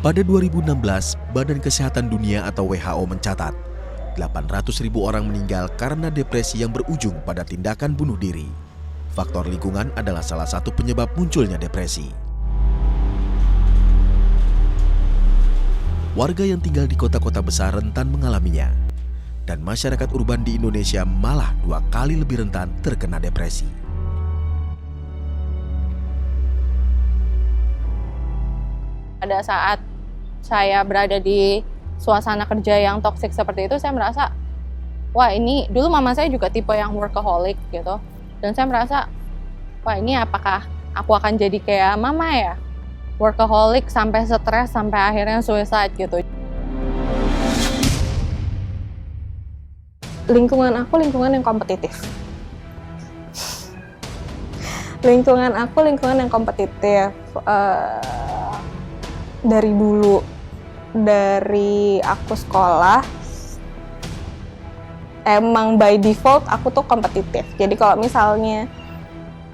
Pada 2016, Badan Kesehatan Dunia atau WHO mencatat 800.000 orang meninggal karena depresi yang berujung pada tindakan bunuh diri. Faktor lingkungan adalah salah satu penyebab munculnya depresi. Warga yang tinggal di kota-kota besar rentan mengalaminya. Dan masyarakat urban di Indonesia malah 2 kali lebih rentan terkena depresi. Pada saat saya berada di suasana kerja yang toksik seperti itu, saya merasa, wah ini, dulu mama saya juga tipe yang workaholic gitu. Dan saya merasa, wah ini apakah aku akan jadi kayak mama ya? Workaholic sampai stres, sampai akhirnya suicide gitu. Lingkungan aku lingkungan yang kompetitif. Lingkungan aku lingkungan yang kompetitif. Dari dulu, dari aku sekolah, emang by default aku tuh kompetitif. Jadi kalau misalnya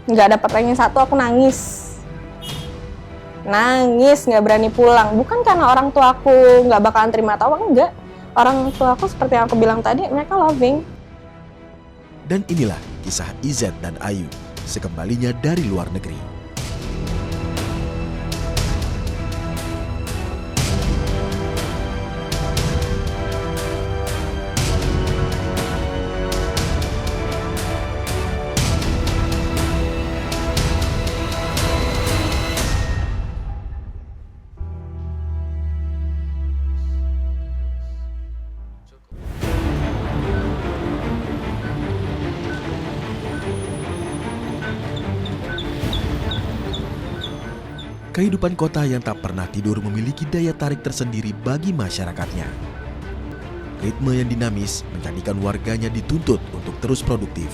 nggak dapet ranking 1, aku nangis, nggak berani pulang. Bukan karena orang tua aku nggak bakalan terima tawa, enggak. Orang tua aku seperti yang aku bilang tadi, mereka loving. Dan inilah kisah Izet dan Ayu sekembalinya dari luar negeri. Kehidupan kota yang tak pernah tidur memiliki daya tarik tersendiri bagi masyarakatnya. Ritme yang dinamis menjadikan warganya dituntut untuk terus produktif.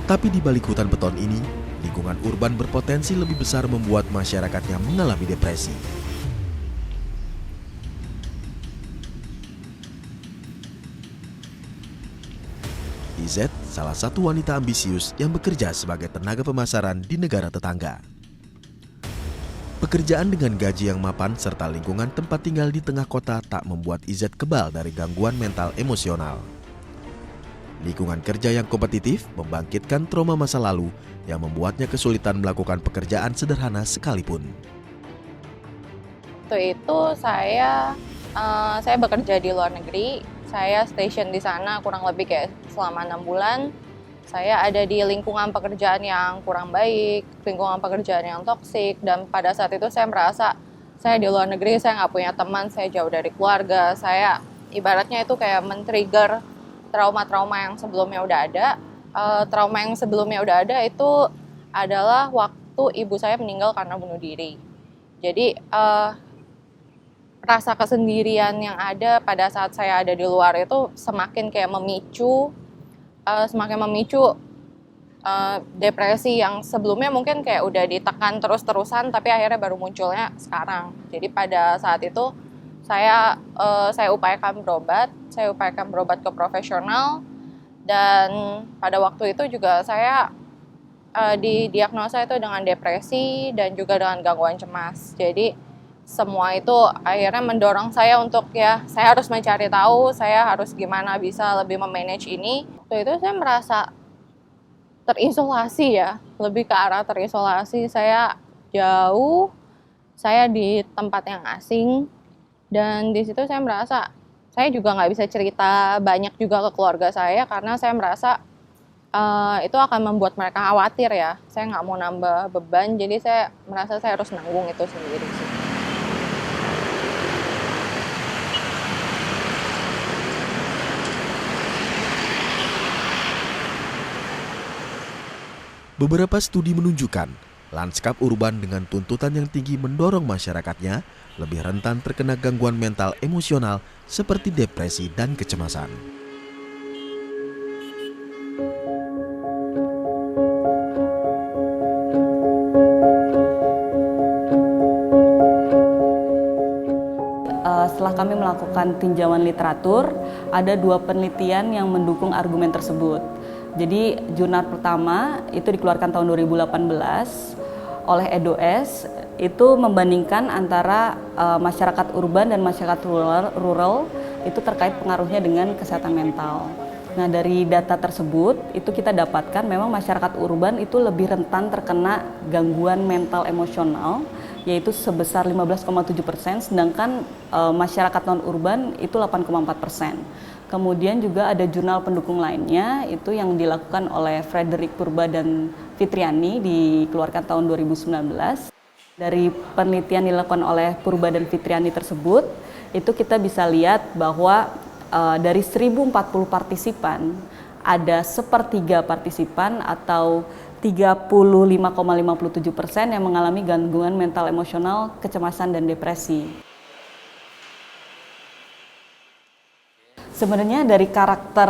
Tapi di balik hutan beton ini, lingkungan urban berpotensi lebih besar membuat masyarakatnya mengalami depresi. Izet, salah satu wanita ambisius yang bekerja sebagai tenaga pemasaran di negara tetangga. Pekerjaan dengan gaji yang mapan serta lingkungan tempat tinggal di tengah kota tak membuat Izet kebal dari gangguan mental emosional. Lingkungan kerja yang kompetitif membangkitkan trauma masa lalu yang membuatnya kesulitan melakukan pekerjaan sederhana sekalipun. Waktu itu saya bekerja di luar negeri. Saya station di sana kurang lebih kayak selama 6 bulan. Saya ada di lingkungan pekerjaan yang kurang baik, lingkungan pekerjaan yang toksik, dan pada saat itu saya merasa saya di luar negeri, saya nggak punya teman, saya jauh dari keluarga, saya ibaratnya itu kayak men-trigger trauma-trauma yang sebelumnya udah ada. Trauma yang sebelumnya udah ada itu adalah waktu ibu saya meninggal karena bunuh diri. Jadi rasa kesendirian yang ada pada saat saya ada di luar itu semakin kayak memicu depresi yang sebelumnya mungkin kayak udah ditekan terus-terusan, tapi akhirnya baru munculnya sekarang. Jadi pada saat itu saya upayakan berobat ke profesional, dan pada waktu itu juga saya didiagnosa itu dengan depresi dan juga dengan gangguan cemas. Jadi semua itu akhirnya mendorong saya untuk saya harus mencari tahu, saya harus gimana bisa lebih memanage ini. Waktu itu saya merasa terisolasi lebih ke arah terisolasi. Saya jauh, saya di tempat yang asing, dan di situ saya merasa saya juga nggak bisa cerita banyak juga ke keluarga saya karena saya merasa itu akan membuat mereka khawatir ya. Saya nggak mau nambah beban, jadi saya merasa saya harus nanggung itu sendiri sih. Beberapa studi menunjukkan lanskap urban dengan tuntutan yang tinggi mendorong masyarakatnya lebih rentan terkena gangguan mental emosional seperti depresi dan kecemasan. Setelah kami melakukan tinjauan literatur, ada 2 penelitian yang mendukung argumen tersebut. Jadi jurnal pertama itu dikeluarkan tahun 2018 oleh Edo S. itu membandingkan antara masyarakat urban dan masyarakat rural itu terkait pengaruhnya dengan kesehatan mental. Nah, dari data tersebut itu kita dapatkan memang masyarakat urban itu lebih rentan terkena gangguan mental emosional, yaitu sebesar 15,7%, sedangkan masyarakat non-urban itu 8,4%. Kemudian juga ada jurnal pendukung lainnya, itu yang dilakukan oleh Frederick Purba dan Fitriani, dikeluarkan tahun 2019. Dari penelitian dilakukan oleh Purba dan Fitriani tersebut, itu kita bisa lihat bahwa dari 1040 partisipan, ada 1/3 partisipan atau 35,57% yang mengalami gangguan mental emosional, kecemasan, dan depresi. Sebenarnya dari karakter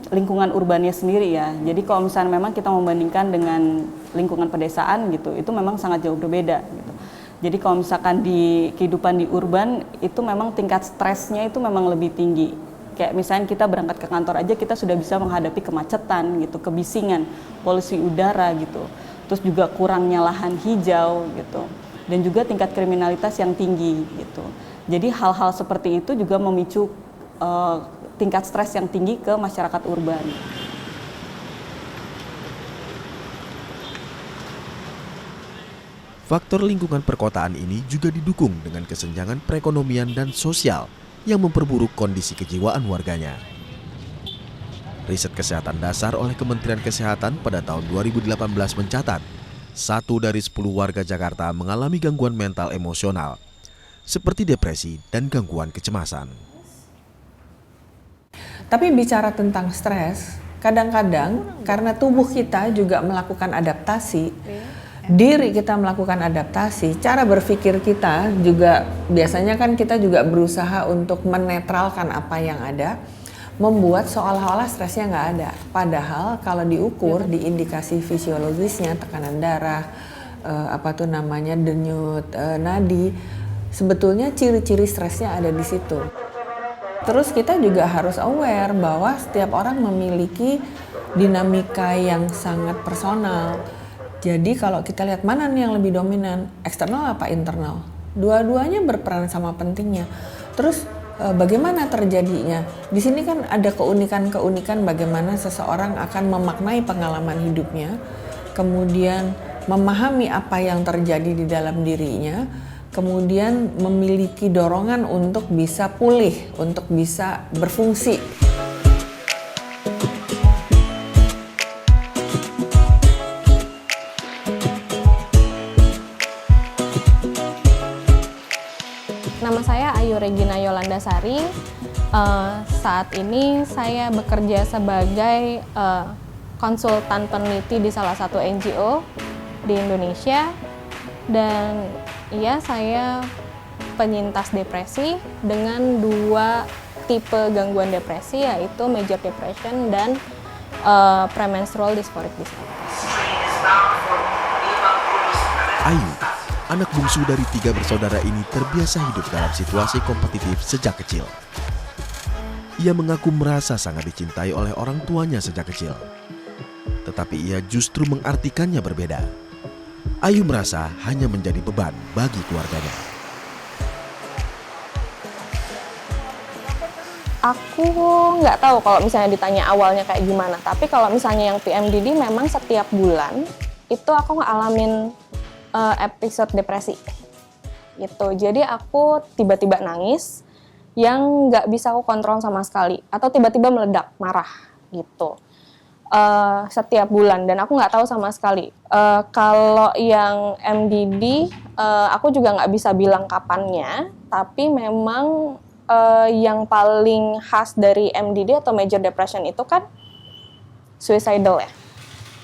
lingkungan urbannya sendiri ya, jadi kalau misalnya memang kita membandingkan dengan lingkungan pedesaan gitu, itu memang sangat jauh berbeda gitu. Jadi kalau misalkan di kehidupan di urban itu memang tingkat stresnya itu memang lebih tinggi. Kayak misalnya kita berangkat ke kantor aja kita sudah bisa menghadapi kemacetan gitu, kebisingan, polusi udara gitu. Terus juga kurangnya lahan hijau gitu. Dan juga tingkat kriminalitas yang tinggi gitu. Jadi hal-hal seperti itu juga memicu tingkat stres yang tinggi ke masyarakat urban. Faktor lingkungan perkotaan ini juga didukung dengan kesenjangan perekonomian dan sosial yang memperburuk kondisi kejiwaan warganya. Riset kesehatan dasar oleh Kementerian Kesehatan pada tahun 2018 mencatat, 1 dari 10 warga Jakarta mengalami gangguan mental emosional, seperti depresi dan gangguan kecemasan. Tapi bicara tentang stres, kadang-kadang karena tubuh kita juga melakukan adaptasi, diri kita melakukan adaptasi, cara berpikir kita juga biasanya kan kita juga berusaha untuk menetralkan apa yang ada, membuat seolah-olah stresnya nggak ada. Padahal kalau diukur di indikasi fisiologisnya, tekanan darah, denyut nadi, sebetulnya ciri-ciri stresnya ada di situ. Terus kita juga harus aware bahwa setiap orang memiliki dinamika yang sangat personal. Jadi kalau kita lihat mana nih yang lebih dominan, eksternal apa internal? Dua-duanya berperan sama pentingnya. Terus bagaimana terjadinya? Di sini kan ada keunikan-keunikan bagaimana seseorang akan memaknai pengalaman hidupnya, kemudian memahami apa yang terjadi di dalam dirinya, kemudian memiliki dorongan untuk bisa pulih, untuk bisa berfungsi. Nama saya Ayu Regina Yolandasari. Saat ini saya bekerja sebagai konsultan peneliti di salah satu NGO di Indonesia. Dan iya, saya penyintas depresi dengan 2 tipe gangguan depresi, yaitu major depression dan premenstrual dysphoric disorder. Ayu, anak bungsu dari 3 bersaudara ini terbiasa hidup dalam situasi kompetitif sejak kecil. Ia mengaku merasa sangat dicintai oleh orang tuanya sejak kecil. Tetapi ia justru mengartikannya berbeda. Ayu merasa hanya menjadi beban bagi keluarganya. Aku nggak tahu kalau misalnya ditanya awalnya kayak gimana, tapi kalau misalnya yang PMDD memang setiap bulan itu aku ngalamin episode depresi gitu. Jadi aku tiba-tiba nangis yang nggak bisa aku kontrol sama sekali, atau tiba-tiba meledak marah gitu. Setiap bulan, dan aku nggak tahu sama sekali. Kalau yang MDD, aku juga nggak bisa bilang kapannya, tapi memang yang paling khas dari MDD atau major depression itu kan suicidal ya.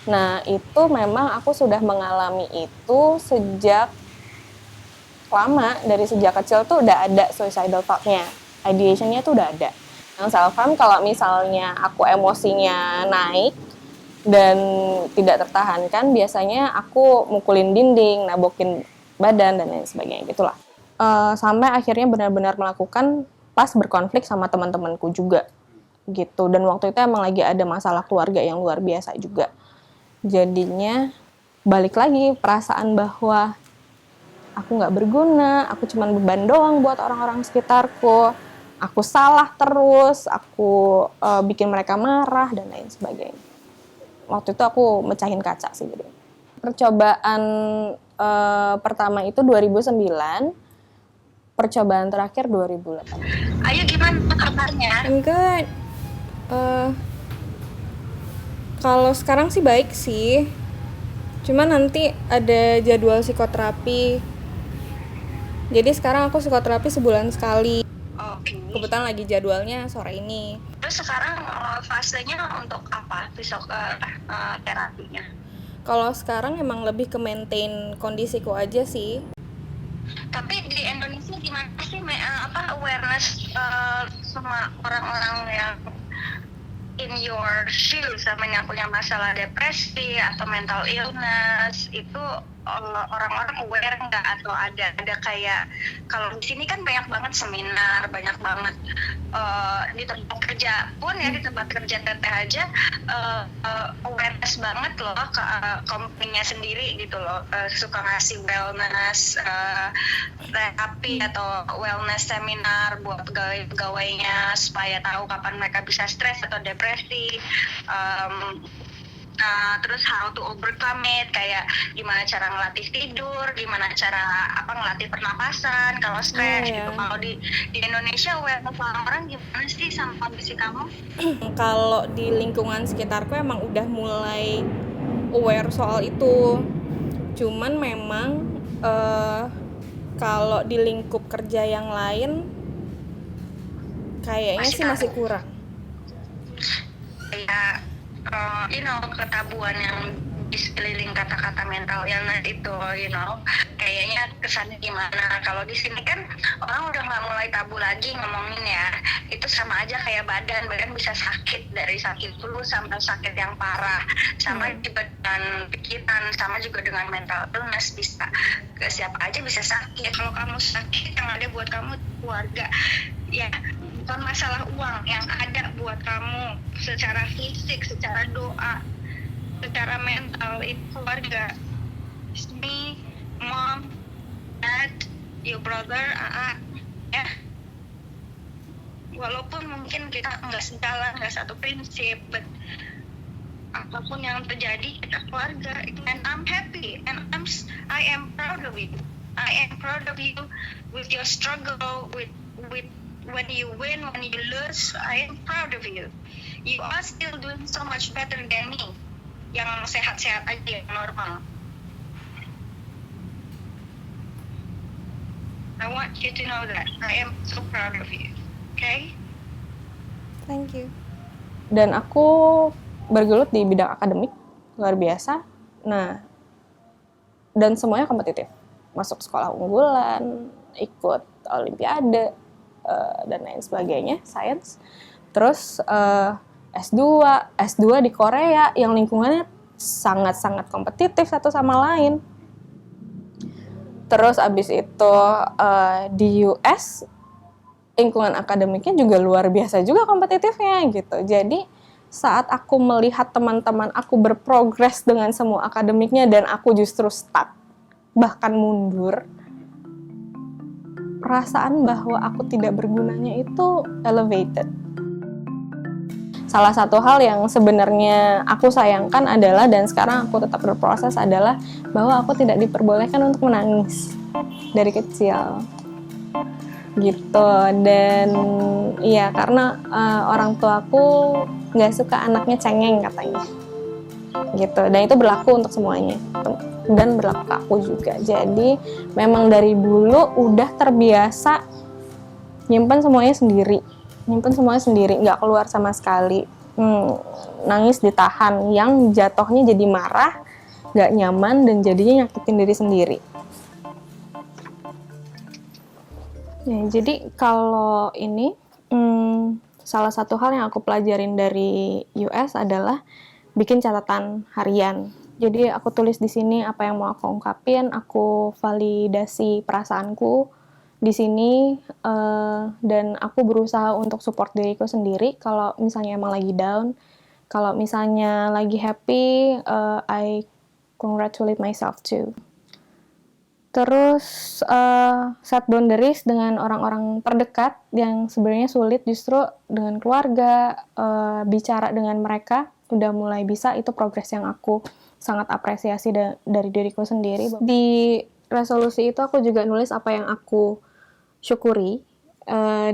Nah, itu memang aku sudah mengalami itu sejak lama, dari sejak kecil tuh udah ada suicidal thought-nya, ideation-nya tuh udah ada. Yang self-harm kalau misalnya aku emosinya naik dan tidak tertahankan, biasanya aku mukulin dinding, nabokin badan, dan lain sebagainya gitulah. Sampai akhirnya benar-benar melakukan pas berkonflik sama teman-temanku juga gitu. Dan waktu itu emang lagi ada masalah keluarga yang luar biasa juga. Jadinya balik lagi perasaan bahwa aku nggak berguna, aku cuma beban doang buat orang-orang sekitarku, aku salah terus, aku bikin mereka marah dan lain sebagainya. Waktu itu aku mecahin kaca sih. Jadi percobaan pertama itu 2009, percobaan terakhir 2008. Ayo, gimana kabarnya? I'm good. Kalau sekarang sih baik sih. Cuma nanti ada jadwal psikoterapi. Jadi sekarang aku psikoterapi sebulan sekali. Oke. Kebetulan lagi jadwalnya sore ini. Terus sekarang fasenya untuk apa terapinya? Kalau sekarang emang lebih ke maintain kondisiku aja sih. Tapi di Indonesia gimana sih awareness sama orang-orang yang in your shoes sama yang punya masalah depresi atau mental illness itu orang-orang aware nggak, atau ada kayak kalau di sini kan banyak banget seminar, banyak banget di tempat kerja pun ya, di tempat kerja teteh aja awareness banget loh ke company-nya sendiri gitu loh, suka ngasih wellness terapi atau wellness seminar buat pegawai-pegawainya supaya tahu kapan mereka bisa stres atau depresi. Terus how to overcome it, kayak gimana cara ngelatih tidur, gimana cara ngelatih pernapasan kalau stres gitu. Kalau di Indonesia awareness orang-orang gimana sih sama kondisi kamu? Kalau di lingkungan sekitarku emang udah mulai aware soal itu. Cuman memang kalau di lingkup kerja yang lain kayaknya sih masih kurang. Kayak ketabuhan yang di sekeliling kata-kata mental illness itu, kayaknya kesannya gimana. Kalau di sini kan orang udah nggak mulai tabu lagi ngomongin ya, itu sama aja kayak badan bisa sakit, dari sakit flu sampai sakit yang parah, sama juga dengan pikiran, sama juga dengan mental illness, bisa ke siapa aja bisa sakit. Kalau kamu sakit, yang ada buat kamu keluarga ya, bukan masalah uang, yang ada buat kamu secara fisik, secara doa, secara mental itu keluarga. It's me, mom, dad, your brother, ya. Walaupun mungkin kita nggak sejalan, nggak satu prinsip, but apapun yang terjadi kita keluarga. And I'm happy, and I am proud of you. I am proud of you with your struggle, with when you win, when you lose. I am proud of you. You are still doing so much better than me, yang sehat-sehat aja, yang normal. I want you to know that I am so proud of you. Okay? Thank you. Dan aku bergelut di bidang akademik luar biasa. Nah, dan semuanya kompetitif. Masuk sekolah unggulan, ikut olimpiade, dan lain sebagainya, sains. Terus S2 di Korea yang lingkungannya sangat-sangat kompetitif satu sama lain. Terus abis itu di US lingkungan akademiknya juga luar biasa juga kompetitifnya gitu. Jadi saat aku melihat teman-teman aku berprogres dengan semua akademiknya dan aku justru stuck, bahkan mundur, perasaan bahwa aku tidak bergunanya itu elevated. Salah satu hal yang sebenarnya aku sayangkan adalah, dan sekarang aku tetap berproses, adalah bahwa aku tidak diperbolehkan untuk menangis dari kecil gitu. Dan iya, karena orang tuaku nggak suka anaknya cengeng katanya gitu, dan itu berlaku untuk semuanya dan berlaku ke aku juga. Jadi memang dari dulu udah terbiasa nyimpen semuanya sendiri, nggak keluar sama sekali. Nangis ditahan, yang jatuhnya jadi marah, nggak nyaman, dan jadinya nyakitin diri sendiri. Ya, jadi kalau ini salah satu hal yang aku pelajarin dari US adalah bikin catatan harian. Jadi aku tulis di sini apa yang mau aku ungkapin, aku validasi perasaanku di sini, dan aku berusaha untuk support diriku sendiri kalau misalnya emang lagi down. Kalau misalnya lagi happy, I congratulate myself too. Terus set boundaries dengan orang-orang terdekat yang sebenarnya sulit, justru dengan keluarga, bicara dengan mereka udah mulai bisa, itu progres yang aku sangat apresiasi dari diriku sendiri. Di resolusi itu aku juga nulis apa yang aku syukuri,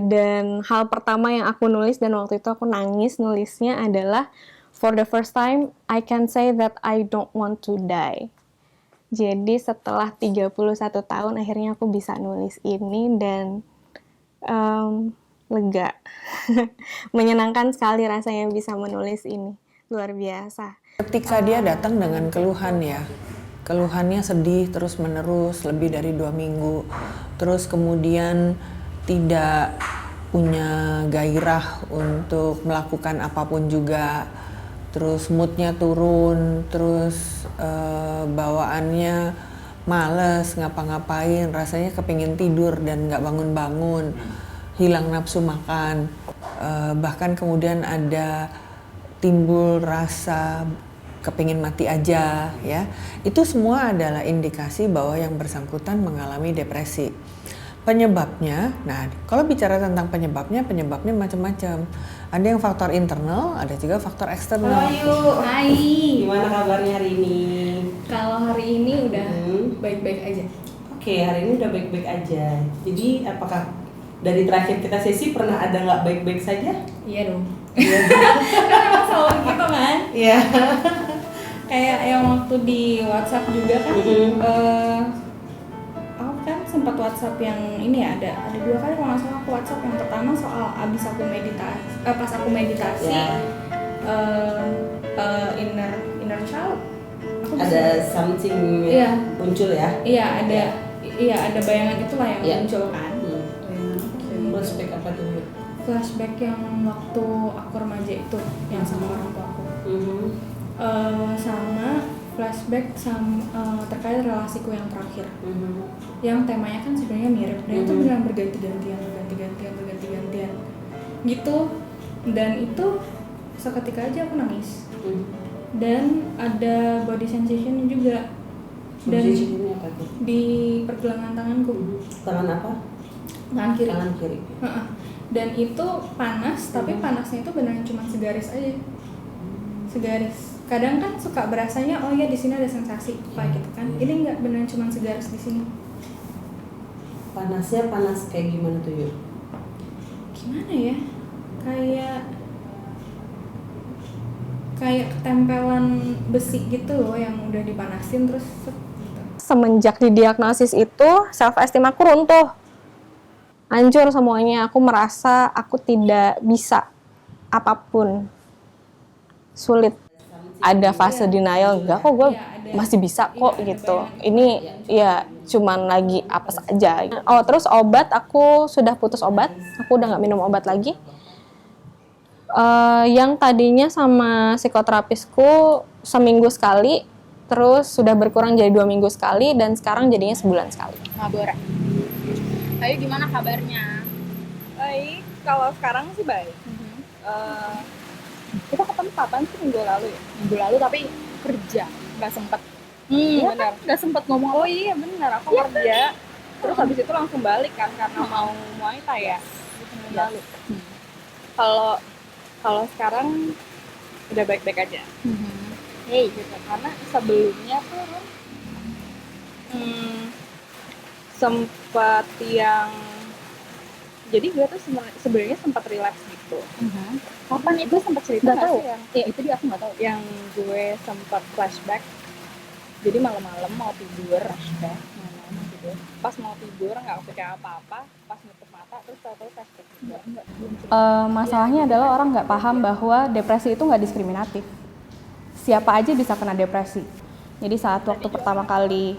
dan hal pertama yang aku nulis dan waktu itu aku nangis nulisnya adalah for the first time I can say that I don't want to die. Jadi setelah 31 tahun akhirnya aku bisa nulis ini dan lega. Menyenangkan sekali rasanya bisa menulis ini. Luar biasa. Ketika dia datang dengan keluhan ya, keluhannya sedih terus menerus lebih dari 2 minggu, terus kemudian tidak punya gairah untuk melakukan apapun juga, terus moodnya turun, terus bawaannya males ngapa-ngapain, rasanya kepingin tidur dan nggak bangun-bangun, hilang nafsu makan, bahkan kemudian ada timbul rasa kepingin mati aja ya. Itu semua adalah indikasi bahwa yang bersangkutan mengalami depresi. Penyebabnya, nah kalau bicara tentang penyebabnya macam-macam. Ada yang faktor internal, ada juga faktor eksternal. Hai. Gimana kabarnya hari ini? Kalau hari ini udah baik-baik aja. Oke, hari ini udah baik-baik aja. Jadi apakah dari terakhir kita sesi pernah ada nggak baik-baik saja? Iya dong. Kan emang selalu gitu kan? Iya. Kayak yang waktu di WhatsApp juga kan, aku kan sempat WhatsApp yang ini ya, ada 2 kali kalau nggak salah aku WhatsApp. Yang pertama soal abis aku meditasi, pas aku meditasi, inner child. Ada something muncul ya? Iya ada bayangan itulah yang muncul kan. Flashback apa tuh? Flashback yang waktu aku remaja itu, yang sama orang tua aku. Sama flashback terkait relasiku yang terakhir, yang temanya kan sebenarnya mirip dan itu benar berganti-gantian gitu, dan itu seketika aja aku nangis. Dan ada body sensation juga, dan di pergelangan tanganku. Tangan apa? Tangan kiri. Tangan kiri. Dan itu panas, tapi panasnya itu beneran cuma segaris aja, segaris. Kadang kan suka berasanya oh ya di sini ada sensasi apa gitu kan. Ini enggak, beneran cuma segaris di sini. Panasnya panas kayak gimana tuh Yuk? Gimana ya? Kayak ketempelan besi gitu loh yang udah dipanasin terus gitu. Semenjak didiagnosis itu self esteem aku runtuh. Hancur semuanya. Aku merasa aku tidak bisa apapun. Sulit. Ada fase denial, enggak kok gue masih bisa kok gitu. Ini ya cuman lagi apes aja. Oh terus obat, aku sudah putus obat. Aku udah nggak minum obat lagi. Yang tadinya sama psikoterapisku seminggu sekali, terus sudah berkurang jadi 2 minggu sekali, dan sekarang jadinya sebulan sekali. Mabora. Ayo gimana kabarnya? Baik, kalau sekarang sih baik. Kita ketemu kapan sih? Minggu lalu ya? Minggu lalu tapi kerja, nggak sempet. Iya Benar. kan? Nggak sempet ngomong. Oh iya benar, aku kerja. Terus habis itu langsung balik kan karena mau Muay Thai ya. Minggu lalu. Kalau sekarang udah baik-baik aja. Hey, gitu. Karena sebelumnya tuh sempat yang jadi gue tuh sebenarnya sempat relapse gitu. Kapan itu sempat cerita nggak sih yang? Ya itu dia aku nggak tahu. Yang gue sempat flashback. Jadi malam-malam mau tidur, pas mau tidur nggak kepikiran apa-apa, pas nutup mata terus tahu-tahu flashback juga. Masalahnya adalah orang nggak paham bahwa depresi itu nggak diskriminatif. Siapa aja bisa kena depresi. Jadi saat waktu pertama kali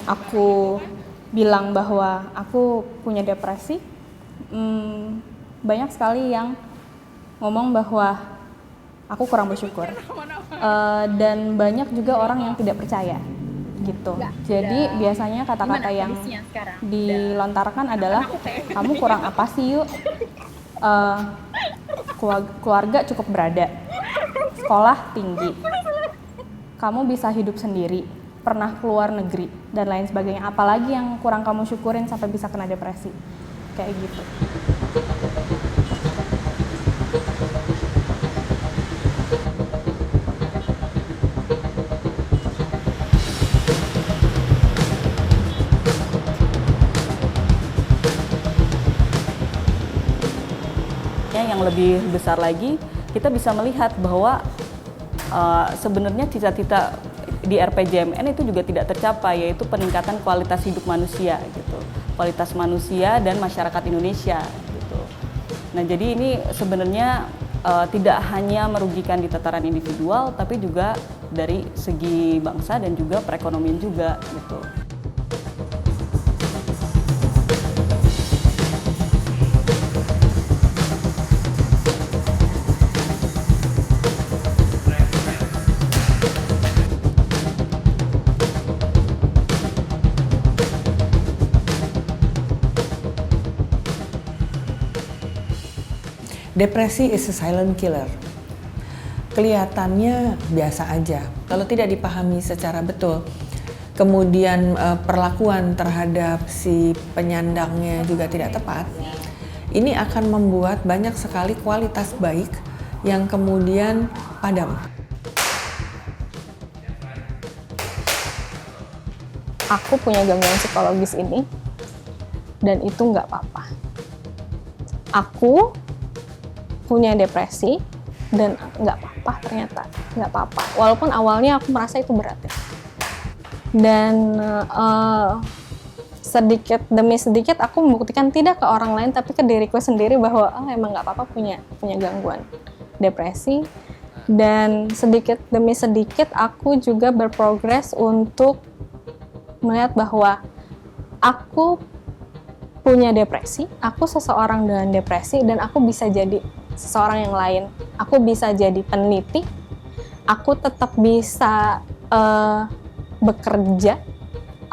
aku bilang bahwa aku punya depresi, banyak sekali yang ngomong bahwa aku kurang bersyukur, dan banyak juga orang yang tidak percaya gitu. Jadi biasanya kata-kata yang dilontarkan adalah kamu kurang apa sih Yuk, keluarga cukup berada, sekolah tinggi, kamu bisa hidup sendiri, pernah keluar negeri, dan lain sebagainya. Apalagi yang kurang kamu syukurin sampai bisa kena depresi. Kayak gitu. Yang lebih besar lagi, kita bisa melihat bahwa sebenarnya cita-cita di RPJMN itu juga tidak tercapai, yaitu peningkatan kualitas hidup manusia gitu, kualitas manusia dan masyarakat Indonesia gitu. Nah, jadi ini sebenarnya tidak hanya merugikan di tataran individual, tapi juga dari segi bangsa dan juga perekonomian juga gitu. Depresi is a silent killer. Kelihatannya biasa aja, kalau tidak dipahami secara betul. Kemudian perlakuan terhadap si penyandangnya juga tidak tepat. Ini akan membuat banyak sekali kualitas baik yang kemudian padam. Aku punya gangguan psikologis ini, dan itu nggak apa-apa. Aku punya depresi, dan nggak apa-apa ternyata, nggak apa-apa. Walaupun awalnya aku merasa itu berat ya. Dan sedikit demi sedikit aku membuktikan tidak ke orang lain, tapi ke diriku sendiri bahwa emang nggak apa-apa punya gangguan depresi. Dan sedikit demi sedikit aku juga berprogres untuk melihat bahwa aku punya depresi, aku seseorang dengan depresi, dan aku bisa jadi seseorang yang lain. Aku bisa jadi peneliti, aku tetap bisa bekerja,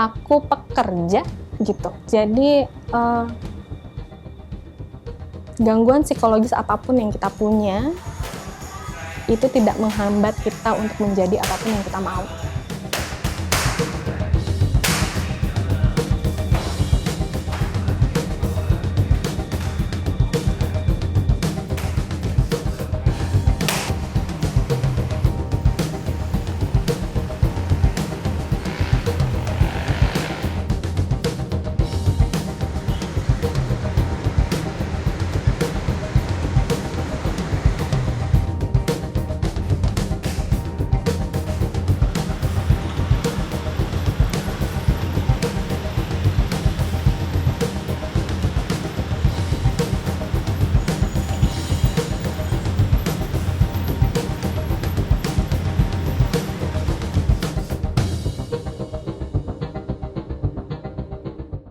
aku pekerja gitu. Jadi gangguan psikologis apapun yang kita punya itu tidak menghambat kita untuk menjadi apapun yang kita mau.